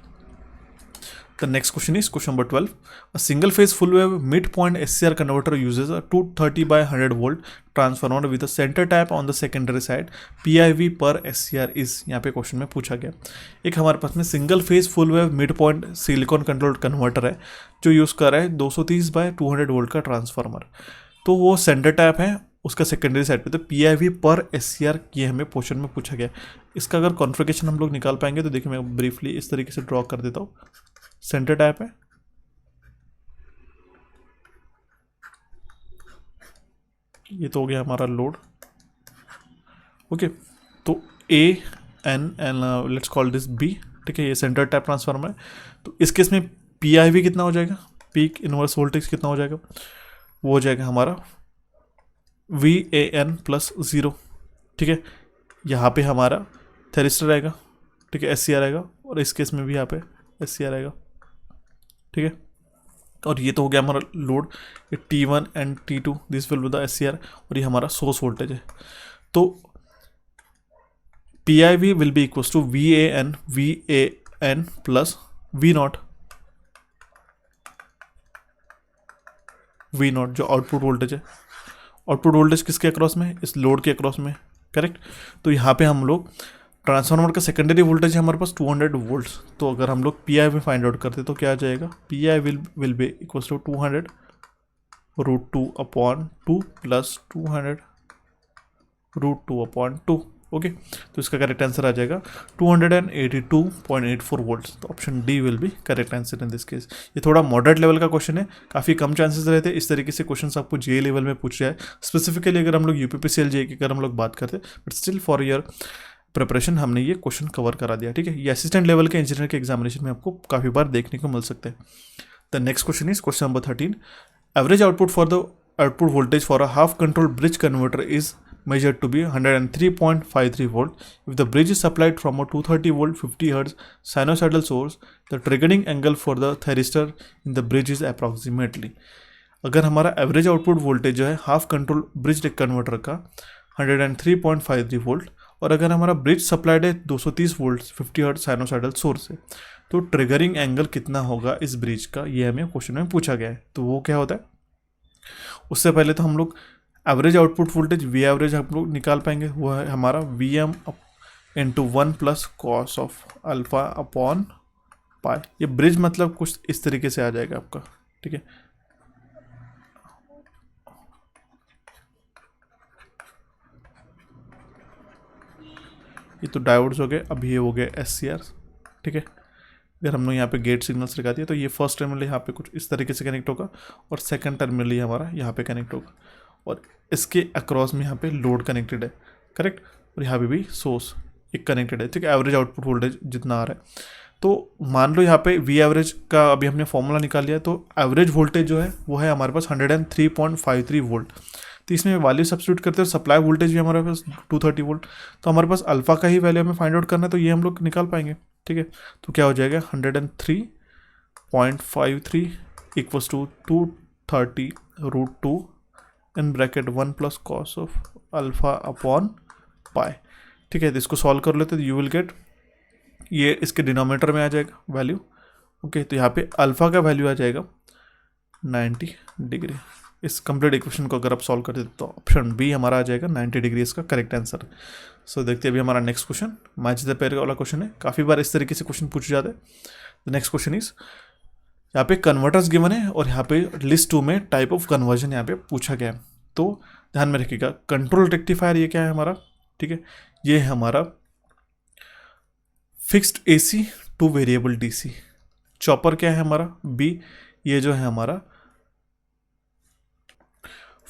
The next question is question number 12. A single phase full wave midpoint SCR converter uses a 230/100 volt transformer with a center tap on the secondary side. PIV per SCR is, यहाँ पे question में पूछा गया। एक हमारे पास में single phase full wave mid point silicon controlled converter है, जो यूज़ कर रहा है 230/200 वोल्ट का ट्रांसफार्मर। तो वो सेंटर टैप है उसका सेकेंडरी साइड पे, तो PIV पर SCR ये हमें क्वेश्चन में पूछा गया। इसका अगर कॉन्फ़िगरेशन हम लोग निकाल पाएंगे तो देखिए मैं ब्रीफली इस तरीके से ड्रॉ कर देता हूँ। सेंटर टैप है, ये तो हो गया हमारा लोड। ओके, तो a n n let's call this b, ठीक है, ये सेंटर टाइप ट्रांसफार्मर है। तो इस केस में पी आई वी कितना हो जाएगा, पीक इनवर्स वोल्टेज कितना हो जाएगा, वो हो जाएगा हमारा V A N plus zero, ठीक है। यहाँ पे हमारा थेरिस्टर आएगा, ठीक है, एस सी आर आएगा, और इस केस में भी यहाँ पे एस सी आर आएगा, ठीक है। और ये तो हो गया हमारा लोड, ये T1 and T2 this will be the S C R, और ये हमारा सोर्स वोल्टेज है। तो P I V will be equals to V A N plus V naught जो आउटपुट वोल्टेज है। आउटपुट वोल्टेज किसके अक्रॉस में, इस लोड के अक्रॉस में, करेक्ट। तो यहाँ पे हम लोग ट्रांसफार्मर का सेकेंडरी वोल्टेज है हमारे पास 200 वोल्ट्स। तो अगर हम लोग P I V find out करते तो क्या आ जाएगा, P I will be equals to 200 root 2 upon 2 plus 200 root 2 upon 2। Okay, तो इसका करेक्ट आंसर आ जाएगा 282.84 वोल्ट्स। तो option D will be correct answer in this case. ये थोड़ा मॉडरेट लेवल का क्वेश्चन है, काफ़ी कम चांसेस रहते हैं इस तरीके से क्वेश्चन आपको जे लेवल में पूछ जाए। स्पेसिफिकली अगर हम लोग यूपीपीसीएल जे की अगर हम लोग बात करते हैं, but still for your preparation हमने ये क्वेश्चन कवर करा दिया, ठीक है। ये असिस्टेंट लेवल के इंजीनियर के एग्जामिनेशन में आपको काफ़ी बार देखने को मिल सकते हैं। The next question is question number 13। Average output for the output voltage for a half control bridge converter is measured to be 103.53 volt. If the bridge is supplied from a 230 volt 50 hertz sinusoidal source, the triggering angle for the thyristor in the bridge is approximately. अगर हमारा average output voltage जो है half control bridge converter का 103.53 volt, और अगर हमारा bridge supplied है 230 volt 50 hertz sinusoidal source से, तो ट्रिगरिंग एंगल कितना होगा इस ब्रिज का, ये हमें क्वेश्चन में पूछा गया है। तो वो क्या होता है, उससे पहले तो हम लोग average output voltage V average हम लोग निकाल पाएंगे। वो है हमारा V M into 1 plus cos of alpha upon pi. ये ब्रिज मतलब कुछ इस तरीके से आ जाएगा आपका, ठीक है। ये तो डायोड्स हो गए, अब ये हो गए एस सी आर, ठीक है। अगर हम लोग यहाँ पे गेट सिग्नल्स लगा दिए तो ये फर्स्ट टर्मिनल यहाँ पे कुछ इस तरीके से कनेक्ट होगा, और सेकंड टर्मिनल ही हमारा यहाँ पे कनेक्ट होगा, और इसके अक्रॉस में यहाँ पे लोड कनेक्टेड है, करेक्ट, और यहाँ पे भी सोर्स एक कनेक्टेड है, ठीक है। एवरेज आउटपुट वोल्टेज जितना आ रहा है, तो मान लो यहाँ पे वी एवरेज का अभी हमने फॉर्मूला निकाल लिया, तो एवरेज वोल्टेज जो है वो है हमारे पास 103.53 वोल्ट। तो इसमें वैल्यू सब्स्टिट्यूट करते हैं, सप्लाई वोल्टेज भी हमारे पास 230 वोल्ट, तो हमारे पास अल्फा का ही वैल्यू हमें फाइंड आउट करना है, तो ये हम लोग निकाल पाएंगे, ठीक है। तो क्या हो जाएगा 103.53 equals to 230 root 2 in bracket 1 plus cos of alpha upon pi, ठीक है। तो इसको सॉल्व कर लेते तो यू विल गेट, ये इसके डिनोमिनेटर में आ जाएगा वैल्यू, ओके। तो यहाँ पे अल्फा का वैल्यू आ जाएगा 90 डिग्री। इस कंप्लीट इक्वेशन को अगर आप सॉल्व करते तो ऑप्शन बी हमारा आ जाएगा 90 डिग्री इसका करेक्ट आंसर। सो देखते हैं अभी हमारा next question match the pair वाला क्वेश्चन है, काफ़ी बार इस तरीके से क्वेश्चन पूछे जाते हैं। द नेक्स्ट क्वेश्चन इज, यहाँ पे कन्वर्टर्स गिवन है और यहाँ पे लिस्ट 2 में टाइप ऑफ कन्वर्जन यहाँ पे पूछा गया है। तो ध्यान में रखिएगा, कंट्रोल रेक्टिफायर ये क्या है हमारा, ठीक है, ये है हमारा fixed AC to variable DC. Chopper क्या है हमारा बी, ये जो है हमारा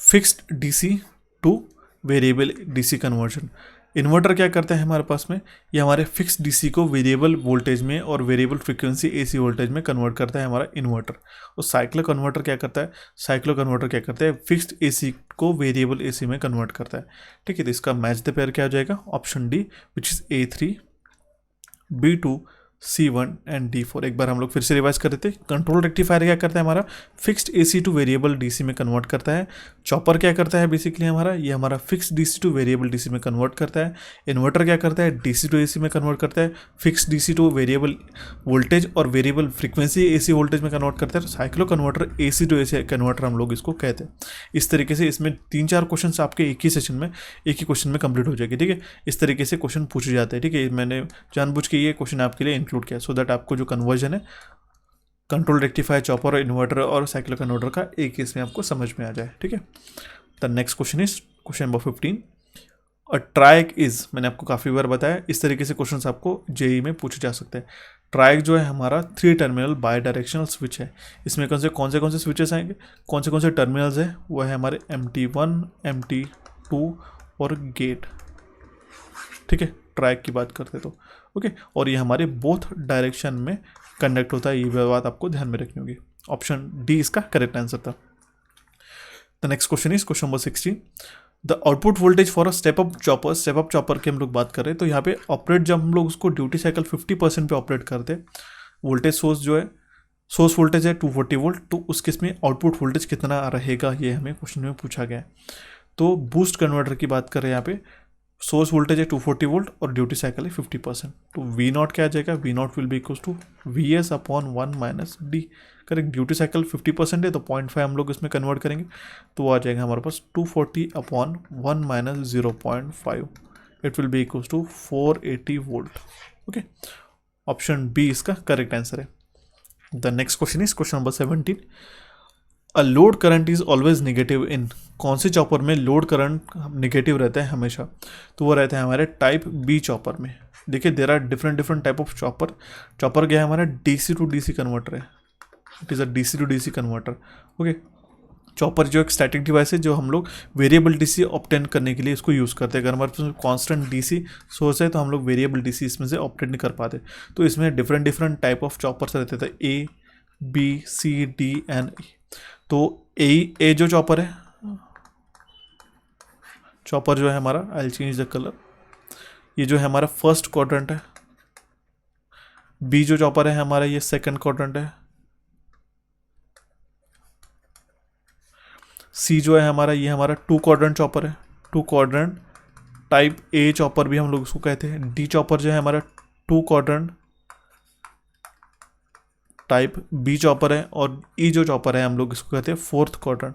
fixed DC to variable DC conversion. Inverter क्या करता है हमारे पास में, ये हमारे फिक्स डीसी को वेरिएबल वोल्टेज में और वेरिएबल फ्रीक्वेंसी एसी वोल्टेज में कन्वर्ट करता है हमारा इन्वर्टर। और साइक्लो कन्वर्टर क्या करता है, साइक्लो कन्वर्टर क्या करता है, फिक्स्ड एसी को वेरिएबल एसी में कन्वर्ट करता है, ठीक है। तो इसका मैच द पेयर क्या हो जाएगा, option D which is A3 B2 C1 and D4। एक बार हम लोग फिर से रिवाइज कर देते हैं। कंट्रोल रेक्टिफायर क्या करता है हमारा, fixed AC to variable DC में कन्वर्ट करता है। चॉपर क्या करता है बेसिकली हमारा, ये हमारा fixed DC to variable DC में कन्वर्ट करता है। इन्वर्टर क्या करता है, डीसी टू एसी में कन्वर्ट करता है, fixed DC to variable voltage और वेरिएबल फ्रीक्वेंसी एसी वोल्टेज में कन्वर्ट करता है। Cycloconverter AC to AC converter हम लोग इसको कहते हैं। इस तरीके से इसमें 3-4 क्वेश्चन आपके एक ही सेशन में एक ही क्वेश्चन में कंप्लीट हो जाएगी, ठीक है। इस तरीके से क्वेश्चन पूछे जाते हैं, ठीक है। मैंने जानबूझ के ये क्वेश्चन आपके लिए इंक्लूड किया सो दैट आपको जो कन्वर्जन है कंट्रोल रेक्टिफायर, चॉपर और इन्वर्टर और साइक्लो कन्वर्टर का एक केस में आपको समझ में आ जाए, ठीक है। The next question is question number 15। A triac is, मैंने आपको काफ़ी बार बताया इस तरीके से क्वेश्चन आपको जेई में पूछे जा सकते हैं। ट्राइक जो है हमारा 3 टर्मिनल बाई डायरेक्शनल स्विच है। इसमें कौन से स्विचेस आएंगे, कौन से टर्मिनल्स है, वो है हमारे MT1, MT2 और गेट। ठीक है, ट्राइक की बात करते तो ओके, और ये हमारे बोथ डायरेक्शन में कंडक्ट होता है, ये बात आपको ध्यान में रखनी होगी। ऑप्शन डी इसका करेक्ट आंसर था। The next question is question number 16, the output voltage for a step up chopper की हम लोग बात कर रहे हैं। तो यहाँ पे ऑपरेट जब हम लोग उसको ड्यूटी साइकिल 50% पे ऑपरेट करते हैं, वोल्टेज सोर्स जो है, सोर्स वोल्टेज है 240 वोल्ट, तो उस केस में आउटपुट वोल्टेज कितना रहेगा, ये हमें क्वेश्चन में पूछा गया है। तो बूस्ट कन्वर्टर की बात करें, यहाँ पे सोर्स वोल्टेज है 240 वोल्ट और ड्यूटी साइकिल है 50%, तो वी नॉट क्या आ जाएगा, V naught will be equal to VS upon 1 minus D. Correct, duty cycle 50% है तो 0.5 हम लोग इसमें कन्वर्ट करेंगे, तो वो आ जाएगा हमारे पास 240 upon 1 minus 0.5, it will be equal to 480 volt. Okay, option B इसका करेक्ट आंसर है। The next question is question number 17, a load current is always negative in, कौन से चॉपर में लोड करंट नेगेटिव रहता है हमेशा, तो वो रहता है हमारे टाइप बी चॉपर में। देखिए there are different type of chopper क्या है हमारा, DC टू DC कन्वर्टर है, it is a DC to DC converter. Okay, chopper जो एक स्टैटिक डिवाइस है जो हम लोग वेरिएबल DC ऑप्टेन करने के लिए इसको यूज़ करते हैं। अगर हमारे पास कांस्टेंट DC सोर्स है तो हम लोग वेरिएबल DC इसमें से ऑप्टेन नहीं कर पाते, तो इसमें डिफरेंट टाइप ऑफ चॉपर्स रहते थे, A, B, C, D and E। तो ए जो चॉपर है, चॉपर जो है हमारा, I will change the colour, ये जो है हमारा फर्स्ट क्वाड्रेंट है। बी जो चॉपर है हमारा, ये सेकंड क्वाड्रेंट है। सी जो है हमारा, ये हमारा 2 क्वाड्रेंट चॉपर है, 2 क्वाड्रेंट टाइप ए चॉपर भी हम लोग उसको कहते हैं। डी चॉपर जो है हमारा 2 क्वाड्रेंट टाइप बी चॉपर है, और ई जो चॉपर है हम लोग इसको कहते हैं 4th क्वाड्रेंट,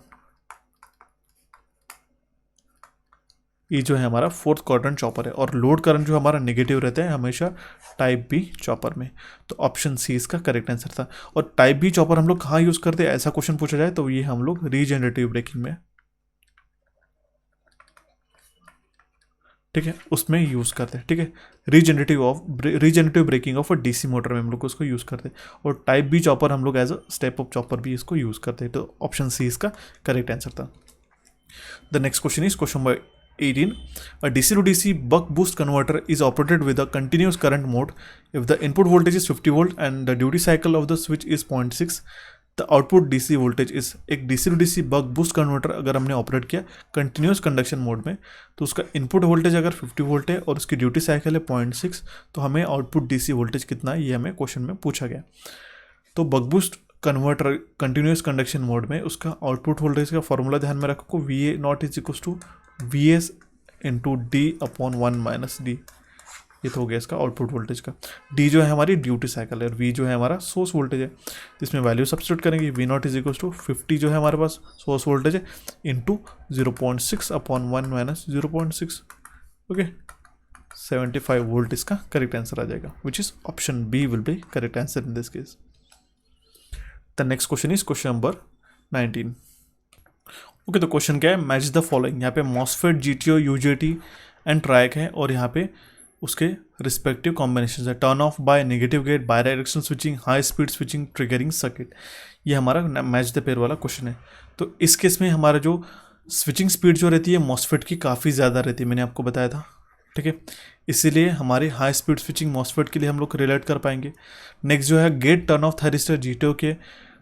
ये जो है हमारा 4th क्वाड्रेंट चॉपर है। और लोड करंट जो हमारा नेगेटिव रहता है हमेशा टाइप बी चॉपर में, तो ऑप्शन सी इसका करेक्ट आंसर था। और टाइप बी चॉपर हम लोग कहाँ यूज़ करते हैं, ऐसा क्वेश्चन पूछा जाए तो ये हम लोग रीजनरेटिव ब्रेकिंग में, ठीक है, उसमें यूज़ करते हैं। ठीक है, regenerative braking of a DC motor में हम लोग उसको यूज़ करते हैं। और टाइप बी चॉपर हम लोग as a step up chopper भी इसको यूज़ करते हैं, तो ऑप्शन सी इसका करेक्ट आंसर था। The next question is question number 18, a DC to DC buck boost converter is operated with a continuous current mode. If the input voltage is 50 volt and the duty cycle of the switch is 0.6, the output DC voltage is, एक DC to DC buck boost converter अगर हमने operate किया continuous conduction mode में, तो उसका input voltage अगर 50 volt है और उसकी ड्यूटी साइकिल है 0.6, तो हमें आउटपुट DC वोल्टेज कितना है ये हमें क्वेश्चन में पूछा गया। तो buck boost converter continuous conduction mode में उसका आउटपुट वोल्टेज का फॉर्मूला ध्यान में रखो, VA naught is equal to VS into D upon 1 minus D, ये तो हो गया इसका आउटपुट वोल्टेज का। D जो है हमारी ड्यूटी साइकिल है और V जो है हमारा सोर्स वोल्टेज है, तो इसमें वैल्यू सब्स्टिट्यूट करेंगे, V naught is equal to 50 जो है हमारे पास सोर्स वोल्टेज है into 0.6 upon 1 minus 0.6, okay 75 volt इसका करेक्ट आंसर आ जाएगा, which is option B will be correct answer in this case. The next question is question number 19। Okay, तो question क्या है, मैच द फॉलोइंग। यहाँ पे MOSFET, GTO, UJT and triac है और यहाँ पे उसके रिस्पेक्टिव कॉम्बिनेशन है, turn off by negative gate, bidirectional switching, high speed switching, triggering circuit. ये हमारा मैच द पेयर वाला क्वेश्चन है। तो इस केस में हमारा जो स्विचिंग स्पीड जो रहती है मॉसफेट की काफ़ी ज़्यादा रहती है, मैंने आपको बताया था, ठीक है, इसीलिए हमारी हाई स्पीड स्विचिंग मॉसफेट के लिए हम लोग रिलेट कर पाएंगे। नेक्स्ट जो है gate turn off thyristor, GTO के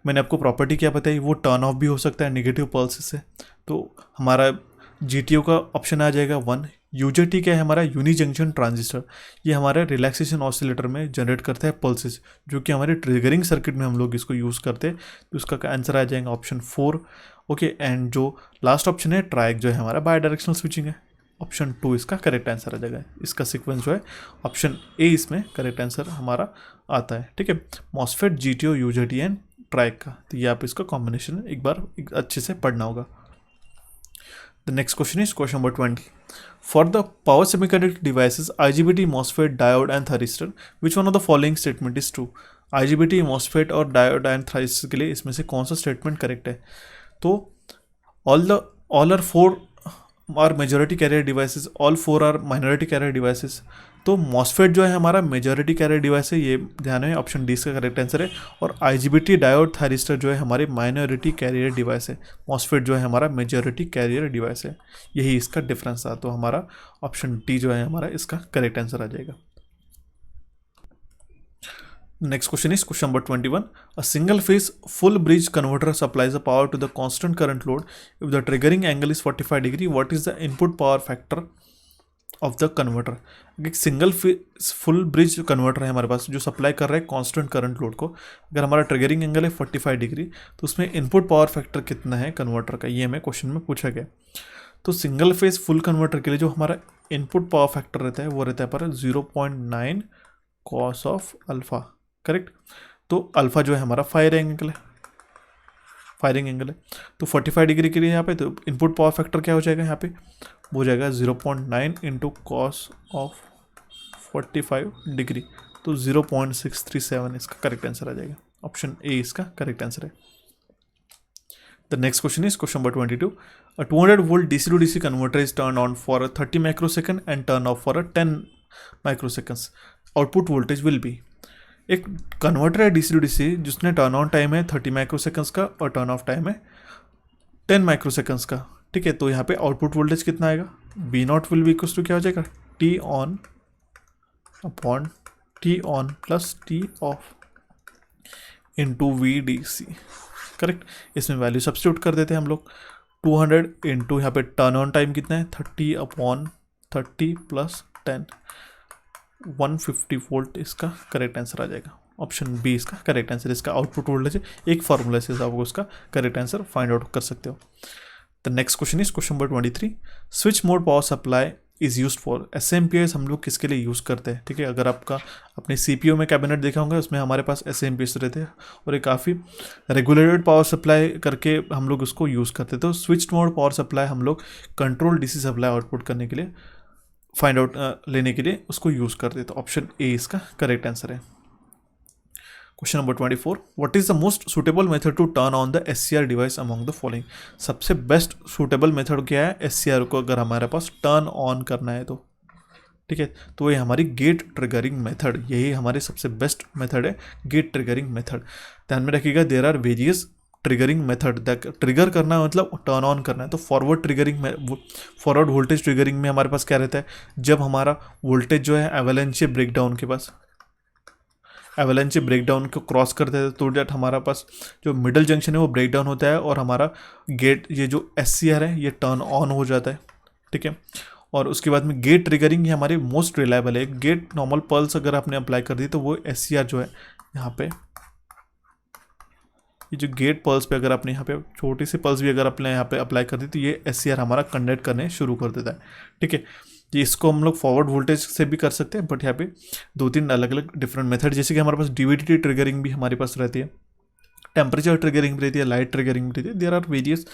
मैंने आपको प्रॉपर्टी क्या बताई, वो टर्न ऑफ भी हो सकता है नेगेटिव पल्स से, तो हमारा GTO का ऑप्शन आ जाएगा 1। UJT क्या है हमारा, यूनी जंक्शन ट्रांजिस्टर, ये हमारे रिलैक्सेशन ऑसिलेटर में जनरेट करता है पल्सेस, जो कि हमारे ट्रिगरिंग सर्किट में हम लोग इसको यूज़ करते हैं, तो उसका आंसर आ जाएगा ऑप्शन 4। ओके, एंड जो लास्ट ऑप्शन है ट्राइक जो है हमारा बाय डायरेक्शनल स्विचिंग है, ऑप्शन 2 इसका करेक्ट आंसर आ जाएगा। इसका सीक्वेंस जो है ऑप्शन ए इसमें करेक्ट आंसर हमारा आता है, ठीक है, MOSFET, GTO, UJT and triac का, तो ये आप इसका कॉम्बिनेशन एक बार अच्छे से पढ़ना होगा। The next question is question number 20, for the power semiconductor devices IGBT, MOSFET, diode and thyristor, which one of the following statement is true. IGBT, MOSFET और डायोड एंड थायरिस्टर के लिए इसमें से कौन सा स्टेटमेंट करेक्ट है। तो all are 4 are majority carrier devices, all 4 are minority carrier devices, तो मॉसफेट जो है हमारा मेजॉरिटी कैरियर डिवाइस है, ये ध्यान है, ऑप्शन डी इसका करेक्ट आंसर है। और IGBT डायोड थायरिस्टर जो है हमारी माइनॉरिटी कैरियर डिवाइस है, मॉसफेट जो है हमारा मेजॉरिटी कैरियर डिवाइस है, यही इसका डिफरेंस था। तो हमारा ऑप्शन डी जो है हमारा इसका करेक्ट आंसर आ जाएगा। Next question is question number 21. A single phase full bridge converter supplies the power to the constant current load. If the triggering angle is 45 degree, what is the input power factor of the converter? एक single phase full bridge converter है हमारे पास जो supply कर रहा है constant current load को। अगर हमारा ट्रिगरिंग एंगल है 45 डिग्री तो उसमें इनपुट पावर फैक्टर कितना है कन्वर्टर का, ये हमें क्वेश्चन में पूछा गया। तो सिंगल फेज फुल कन्वर्टर के लिए जो हमारा इनपुट पावर फैक्टर रहता है वो रहता है पर 0.9 कॉस ऑफ अल्फा, करेक्ट। तो अल्फा जो है हमारा फायरिंग एंगल है। तो 45 डिग्री के लिए यहाँ पे तो इनपुट पावर फैक्टर क्या हो जाएगा यहाँ पे, वो हो जाएगा 0.9 इंटू कॉस ऑफ 45 डिग्री, तो 0.637 इसका करेक्ट आंसर आ जाएगा। ऑप्शन ए इसका करेक्ट आंसर है। The next question is question number 22. A 200 volt DC to DC converter is turned on for a 30 microsecond and turned off for a 10 microseconds. Output voltage will be. एक converter है DC to DC जिसने turn on time है 30 microseconds का और turn off time है 10 microseconds का, ठीक है। तो यहाँ पे आउटपुट वोल्टेज कितना आएगा, V naught will be equals to क्या हो जाएगा, T on upon T on plus T off into VDC, correct. इसमें वैल्यू सब्स्टिट्यूट कर देते हैं हम लोग। 200 इंटू यहाँ पे टर्न ऑन टाइम कितना है 30 अपॉन 30 प्लस 10, 150 वोल्ट इसका करेक्ट आंसर आ जाएगा। ऑप्शन बी इसका करेक्ट आंसर। इसका आउटपुट वोल्टेज है, एक फार्मूला से आप उसका करेक्ट आंसर फाइंड आउट कर सकते हो। The next question is question number 23. Switch mode power supply is used for SAMPS हम लोग किसके लिए यूज़ करते हैं, ठीक है। अगर आपका अपने CPU में कैबिनेट देखा होगा उसमें हमारे पास SAMPS रहते हैं और ये काफ़ी रेगुलेटेड पावर सप्लाई करके हम लोग उसको यूज़ करते हैं। तो स्विच मोड पावर सप्लाई हम लोग कंट्रोल DC सप्लाई आउटपुट करने के लिए फाइंड आउट लेने के लिए उसको यूज़ करते हैं। तो ऑप्शन ए इसका करेक्ट आंसर है। Question number 24. What is the most suitable method to turn on the SCR device among the following? सबसे बेस्ट सुटेबल मेथड क्या है SCR को अगर हमारे पास टर्न ऑन करना है तो, ठीक है। तो ये हमारी गेट ट्रिगरिंग मेथड, यही हमारी सबसे बेस्ट मेथड है, गेट ट्रिगरिंग मेथड। ध्यान में रखिएगा there are various triggering method. Trigger करना मतलब टर्न ऑन करना है। तो फॉरवर्ड ट्रिगरिंग में, फॉरवर्ड वोल्टेज ट्रिगरिंग में हमारे पास क्या रहता है, जब हमारा वोल्टेज जो है एवलांचे ब्रेकडाउन के पास एवलांचे ब्रेकडाउन को क्रॉस करते हैं तो डेट हमारा पास जो मिडल जंक्शन है वो ब्रेकडाउन होता है और हमारा गेट ये जो SCR है ये टर्न ऑन हो जाता है, ठीक है। और उसके बाद में गेट ट्रिगरिंग ये हमारी मोस्ट रिलायबल है। गेट नॉर्मल पल्स अगर आपने अप्लाई कर दी तो वो SCR जो है यहाँ पे, ये जो गेट पल्स पे अगर आपने यहाँ पे छोटी सी पल्स भी अगर अपने यहाँ पे अप्लाई कर दी तो ये SCR हमारा कंडक्ट करने शुरू कर देता है, ठीक है। ये इसको हम लोग फॉरवर्ड वोल्टेज से भी कर सकते हैं, बट यहाँ पे 2-3 अलग अलग डिफरेंट मेथड, जैसे कि हमारे पास DVT ट्रिगरिंग भी हमारे पास रहती है, टेम्परेचर ट्रिगरिंग भी रहती है, लाइट ट्रिगरिंग भी रहती है। There are various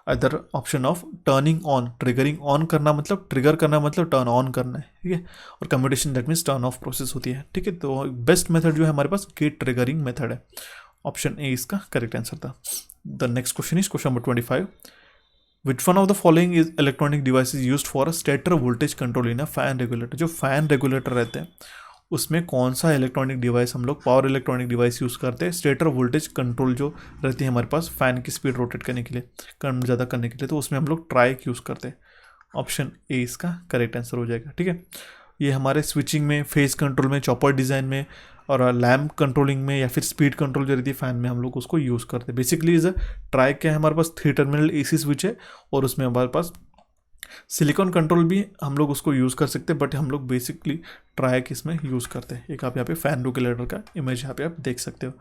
other option of turning on. Triggering on करना मतलब ट्रिगर करना मतलब टर्न ऑन करना है, ठीक है। और commutation that means turn off process होती है, ठीक है। तो बेस्ट मेथड जो है हमारे पास गेट ट्रिगरिंग मेथड है। ऑप्शन ए इसका करेक्ट आंसर था। The next question is question number 25. Which one of the following is electronic device is used for a stator voltage control in a fan regulator? जो fan regulator रहते हैं उसमें कौन सा electronic device हम लोग power electronic device use करते हैं स्टेटर वोल्टेज कंट्रोल जो रहती है हमारे पास फैन की स्पीड रोटेट करने के लिए, कम ज़्यादा करने के लिए, तो उसमें हम लोग ट्राइक यूज़ करते हैं। ऑप्शन ए इसका करेक्ट आंसर हो जाएगा, ठीक है। ये हमारे स्विचिंग में, फेज कंट्रोल में, चॉपर डिज़ाइन में और लैम्प कंट्रोलिंग में या फिर स्पीड कंट्रोल जो रहती है फैन में हम लोग उसको यूज़ करते हैं। बेसिकली इज अ ट्राइक क्या है, हमारे पास 3 टर्मिनल AC स्विच है और उसमें हमारे पास सिलिकॉन कंट्रोल भी हम लोग उसको यूज़ कर सकते हैं, बट हम लोग बेसिकली ट्राइक इसमें यूज़ करते हैं। एक आप यहाँ पे फैन रेगुलेटर का इमेज यहाँ पे आप देख सकते हो।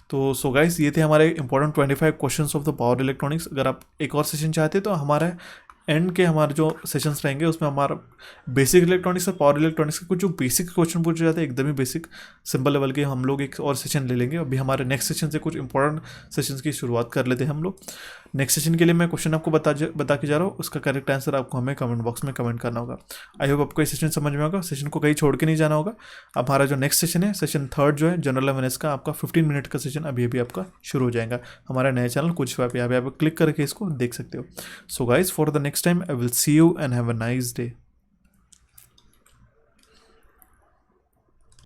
तो सो गाइस ये थे हमारे important 25 questions of the power electronics. अगर आप एक और सेशन चाहते हैं तो हमारा एंड के हमारे जो सेशंस रहेंगे उसमें हमारा बेसिक इलेक्ट्रॉनिक्स और पावर इलेक्ट्रॉनिक्स के कुछ जो बेसिक क्वेश्चन पूछे जाते हैं एकदम ही बेसिक सिंपल लेवल के, हम लोग एक और सेशन ले लेंगे। अभी हमारे नेक्स्ट सेशन से कुछ इंपॉर्टेंट सेशंस की शुरुआत कर लेते हैं हम लोग। नेक्स्ट सेशन के लिए मैं क्वेश्चन आपको बता के जा रहा हूँ, उसका करेक्ट आंसर आपको हमें कमेंट बॉक्स में कमेंट करना होगा। आई होप आपको ये सेशन समझ में होगा, सेशन को कहीं छोड़ के नहीं जाना होगा। अब हमारा जो नेक्स्ट सेशन है, सेशन 3 जो है जनरल अवेयरनेस का, आपका 15 मिनट का सेशन अभी अभी आपका शुरू हो जाएगा। हमारा नया चैनल कुछ यहाँ पे क्लिक करके इसको देख सकते हो। So guys for the next time I will see you and have a nice day.